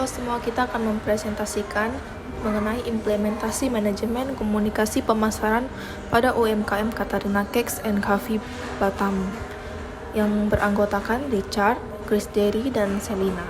semua, kita akan mempresentasikan mengenai implementasi manajemen komunikasi pemasaran pada UMKM Katarina Cakes and Coffee Batam yang beranggotakan Richard, Chris Derry, dan Selina.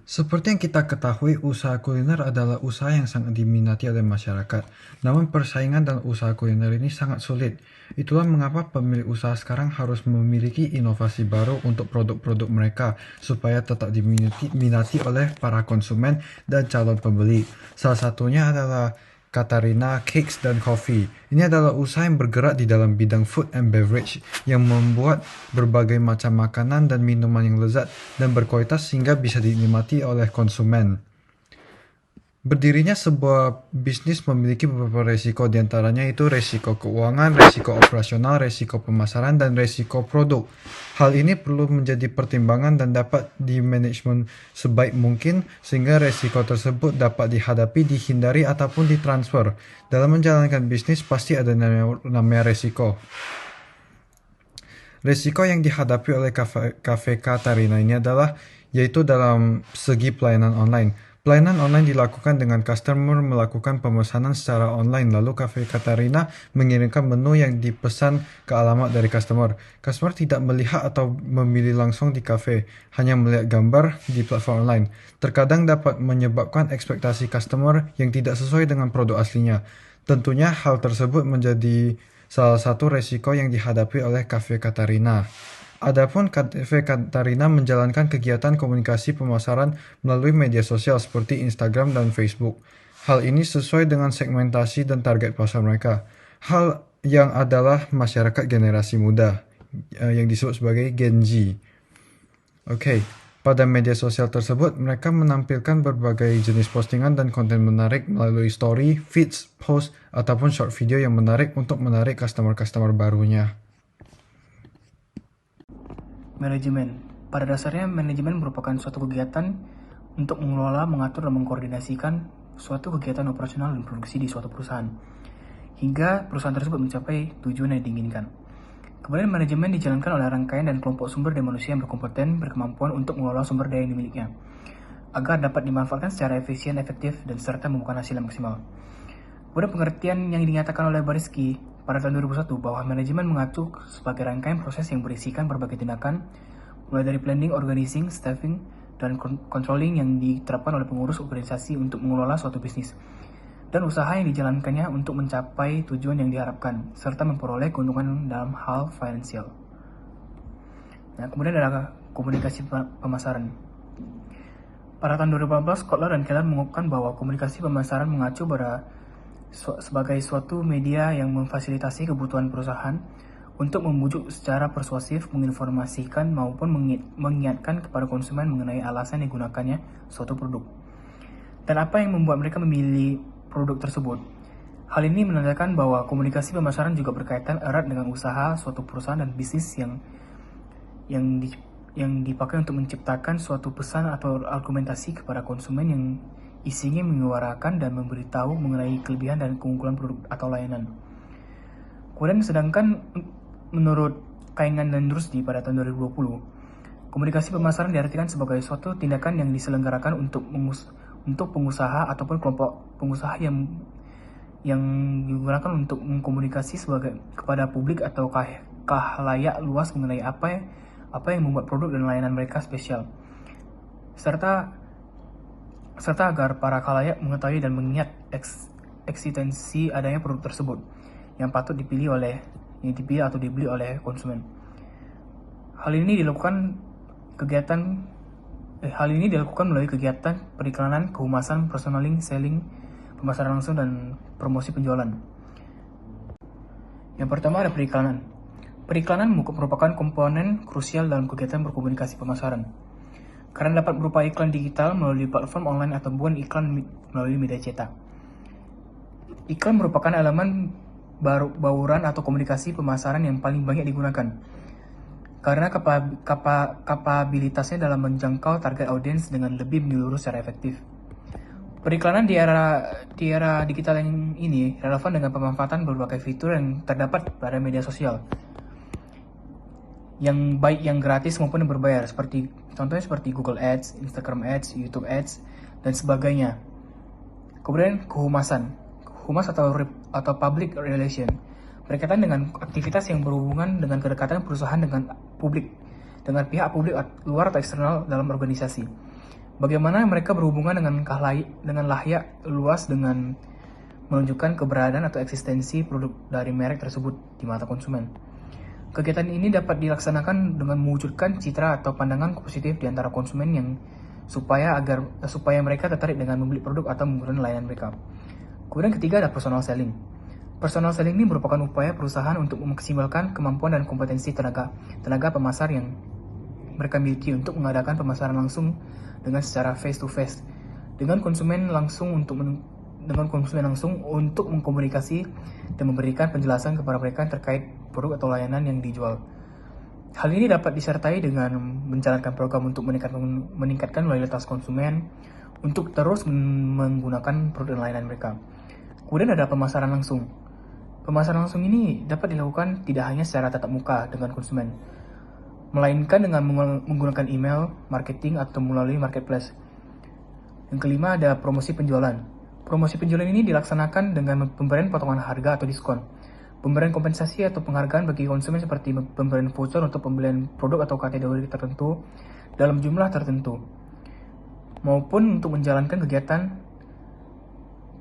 Seperti yang kita ketahui, usaha kuliner adalah usaha yang sangat diminati oleh masyarakat. Namun persaingan dalam usaha kuliner ini sangat sulit. Itulah mengapa pemilik usaha sekarang harus memiliki inovasi baru untuk produk-produk mereka supaya tetap diminati oleh para konsumen dan calon pembeli. Salah satunya adalah Katarina Cakes dan Coffee. Ini adalah usaha yang bergerak di dalam bidang food and beverage yang membuat berbagai macam makanan dan minuman yang lezat dan berkualitas sehingga bisa dinikmati oleh konsumen. Berdirinya sebuah bisnis memiliki beberapa resiko, diantaranya itu resiko keuangan, resiko operasional, resiko pemasaran, dan resiko produk. Hal ini perlu menjadi pertimbangan dan dapat dimanajemen sebaik mungkin sehingga resiko tersebut dapat dihadapi, dihindari, ataupun ditransfer. Dalam menjalankan bisnis pasti ada namanya resiko. Resiko yang dihadapi oleh Cafe Katarina ini adalah yaitu dalam segi pelayanan online. Pelayanan online dilakukan dengan customer melakukan pemesanan secara online, lalu Cafe Katarina mengirimkan menu yang dipesan ke alamat dari customer. Customer tidak melihat atau memilih langsung di kafe, hanya melihat gambar di platform online. Terkadang dapat menyebabkan ekspektasi customer yang tidak sesuai dengan produk aslinya. Tentunya hal tersebut menjadi salah satu resiko yang dihadapi oleh Cafe Katarina. Adapun Cafe Katarina menjalankan kegiatan komunikasi pemasaran melalui media sosial seperti Instagram dan Facebook. Hal ini sesuai dengan segmentasi dan target pasar mereka. Hal yang adalah masyarakat generasi muda yang disebut sebagai Gen Z. Pada media sosial tersebut, mereka menampilkan berbagai jenis postingan dan konten menarik melalui story, feeds, post, ataupun short video yang menarik untuk menarik customer-customer barunya. Manajemen. Pada dasarnya, manajemen merupakan suatu kegiatan untuk mengelola, mengatur, dan mengkoordinasikan suatu kegiatan operasional dan produksi di suatu perusahaan, hingga perusahaan tersebut mencapai tujuan yang diinginkan. Kemudian manajemen dijalankan oleh rangkaian dan kelompok sumber daya manusia yang berkompeten, berkemampuan untuk mengelola sumber daya yang dimilikinya, agar dapat dimanfaatkan secara efisien, efektif, dan serta membuahkan hasil yang maksimal. Kemudian pengertian yang dinyatakan oleh Barisky pada tahun 2001 bahwa manajemen mengacu sebagai rangkaian proses yang berisikan berbagai tindakan, mulai dari planning, organizing, staffing, dan controlling yang diterapkan oleh pengurus organisasi untuk mengelola suatu bisnis, dan usaha yang dijalankannya untuk mencapai tujuan yang diharapkan, serta memperoleh keuntungan dalam hal finansial. Nah, kemudian ada komunikasi pemasaran. Pada tahun 2018, Kotler dan Keller mengungkapkan bahwa komunikasi pemasaran mengacu pada sebagai suatu media yang memfasilitasi kebutuhan perusahaan untuk membujuk secara persuasif, menginformasikan maupun mengingatkan kepada konsumen mengenai alasan digunakannya suatu produk dan apa yang membuat mereka memilih produk tersebut. Hal ini menandakan bahwa komunikasi pemasaran juga berkaitan erat dengan usaha suatu perusahaan dan bisnis yang dipakai untuk menciptakan suatu pesan atau argumentasi kepada konsumen yang isinya menyuarakan dan memberitahu mengenai kelebihan dan keunggulan produk atau layanan. Kemudian sedangkan menurut Kaingan dan Rusdi pada tahun 2020, komunikasi pemasaran diartikan sebagai suatu tindakan yang diselenggarakan untuk pengusaha ataupun kelompok pengusaha yang digunakan untuk mengkomunikasi kepada publik atau khalayak luas mengenai apa yang membuat produk dan layanan mereka spesial, serta agar para khalayak mengetahui dan mengingat eksistensi adanya produk tersebut yang patut dipilih atau dibeli oleh konsumen. Hal ini dilakukan melalui kegiatan periklanan, kehumasan, personaling, selling, pemasaran langsung, dan promosi penjualan. Yang pertama ada periklanan. Periklanan merupakan komponen krusial dalam kegiatan berkomunikasi pemasaran, karena dapat berupa iklan digital melalui platform online ataupun iklan melalui media cetak. Iklan merupakan elemen bauran atau komunikasi pemasaran yang paling banyak digunakan, karena kapabilitasnya dalam menjangkau target audiens dengan lebih menyeluruh secara efektif. Periklanan di era digital ini relevan dengan pemanfaatan berbagai fitur yang terdapat pada media sosial, yang baik yang gratis maupun yang berbayar, contohnya seperti Google Ads, Instagram Ads, YouTube Ads, dan sebagainya. Kemudian kehumasan, humas atau public relation, berkaitan dengan aktivitas yang berhubungan dengan kedekatan perusahaan dengan publik, dengan pihak publik luar atau eksternal dalam organisasi. Bagaimana mereka berhubungan dengan layak luas dengan menunjukkan keberadaan atau eksistensi produk dari merek tersebut di mata konsumen. Kegiatan ini dapat dilaksanakan dengan mewujudkan citra atau pandangan positif di antara konsumen yang supaya mereka tertarik dengan membeli produk atau menggunakan layanan mereka. Kemudian ketiga ada personal selling. Personal selling ini merupakan upaya perusahaan untuk memaksimalkan kemampuan dan kompetensi tenaga pemasar yang mereka miliki untuk mengadakan pemasaran langsung dengan secara face to face dengan konsumen langsung untuk mengkomunikasi dan memberikan penjelasan kepada mereka terkait produk atau layanan yang dijual. Hal ini dapat disertai dengan menjalankan program untuk meningkatkan loyalitas konsumen untuk terus menggunakan produk dan layanan mereka. Kemudian ada pemasaran langsung. Pemasaran langsung ini dapat dilakukan tidak hanya secara tatap muka dengan konsumen, melainkan dengan menggunakan email, marketing, atau melalui marketplace. Yang kelima ada promosi penjualan. Promosi penjualan ini dilaksanakan dengan pemberian potongan harga atau diskon, pemberian kompensasi atau penghargaan bagi konsumen seperti pemberian voucher untuk pembelian produk atau kategori tertentu dalam jumlah tertentu, maupun untuk menjalankan kegiatan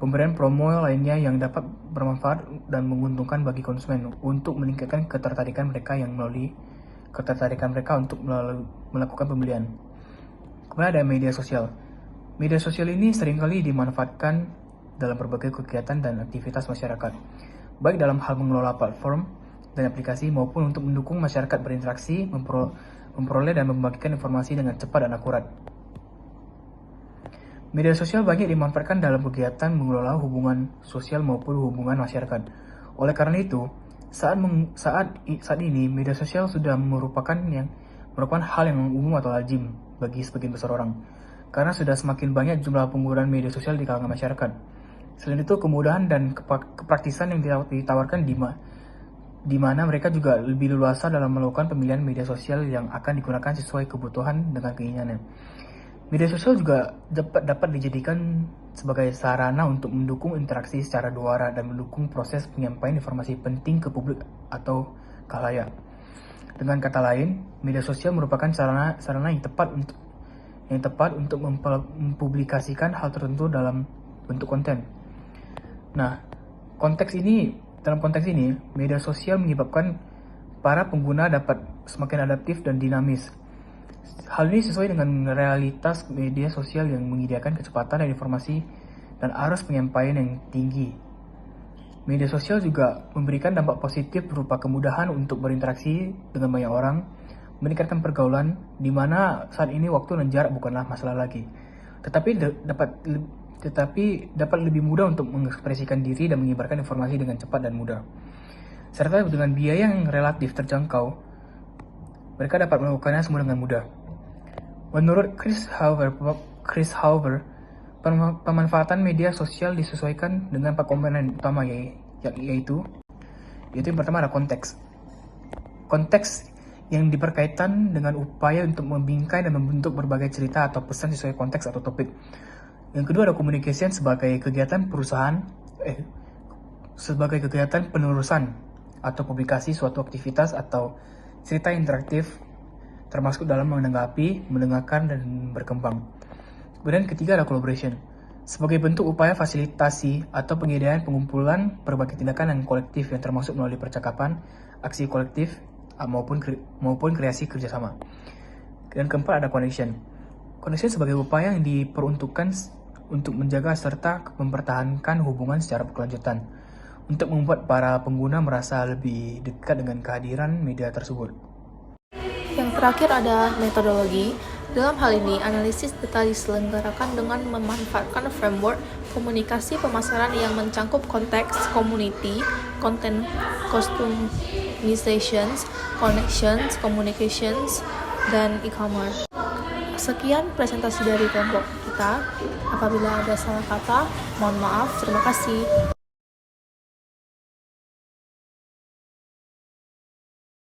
pemberian promo lainnya yang dapat bermanfaat dan menguntungkan bagi konsumen untuk meningkatkan ketertarikan mereka untuk melakukan pembelian. Kemudian ada media sosial. Media sosial ini seringkali dimanfaatkan dalam berbagai kegiatan dan aktivitas masyarakat, baik dalam hal mengelola platform dan aplikasi maupun untuk mendukung masyarakat berinteraksi, memperoleh dan membagikan informasi dengan cepat dan akurat. Media sosial banyak dimanfaatkan dalam kegiatan mengelola hubungan sosial maupun hubungan masyarakat. Oleh karena itu, saat ini media sosial sudah merupakan hal yang umum atau lazim bagi sebagian besar orang, karena sudah semakin banyak jumlah penggunaan media sosial di kalangan masyarakat. Selain itu, kemudahan dan kepraktisan yang ditawarkan di mana mereka juga lebih leluasa dalam melakukan pemilihan media sosial yang akan digunakan sesuai kebutuhan dengan keinginan. Media sosial juga dapat dijadikan sebagai sarana untuk mendukung interaksi secara dua arah dan mendukung proses penyampaian informasi penting ke publik atau khalayak. Dengan kata lain, media sosial merupakan sarana yang tepat untuk mempublikasikan hal tertentu dalam bentuk konten. Nah, dalam konteks ini, media sosial menyebabkan para pengguna dapat semakin adaptif dan dinamis. Hal ini sesuai dengan realitas media sosial yang menyediakan kecepatan dan informasi dan arus penyampaian yang tinggi. Media sosial juga memberikan dampak positif berupa kemudahan untuk berinteraksi dengan banyak orang, meningkatkan pergaulan, di mana saat ini waktu dan jarak bukanlah masalah lagi, tetapi dapat lebih mudah untuk mengekspresikan diri dan menyebarkan informasi dengan cepat dan mudah. Serta dengan biaya yang relatif terjangkau, mereka dapat melakukannya semua dengan mudah. Menurut Chris Hauver, pemanfaatan media sosial disesuaikan dengan 4 komponen utama yaitu yang pertama ada konteks. Konteks yang diberkaitan dengan upaya untuk membingkai dan membentuk berbagai cerita atau pesan sesuai konteks atau topik. Yang kedua ada communication sebagai kegiatan penerusan atau publikasi suatu aktivitas atau cerita interaktif, termasuk dalam menanggapi, mendengarkan, dan berkembang. Kemudian ketiga ada collaboration, sebagai bentuk upaya fasilitasi atau penyediaan pengumpulan berbagai tindakan yang kolektif yang termasuk melalui percakapan, aksi kolektif, maupun kreasi kerjasama. Dan keempat ada connection. Connection sebagai upaya yang diperuntukkan untuk menjaga serta mempertahankan hubungan secara berkelanjutan, untuk membuat para pengguna merasa lebih dekat dengan kehadiran media tersebut. Yang terakhir ada metodologi. Dalam hal ini, analisis data diselenggarakan dengan memanfaatkan framework komunikasi pemasaran yang mencangkup konteks, community, content customizations, connections, communications, dan e-commerce. Sekian presentasi dari kelompok kita. Apabila ada salah kata, mohon maaf. Terima kasih.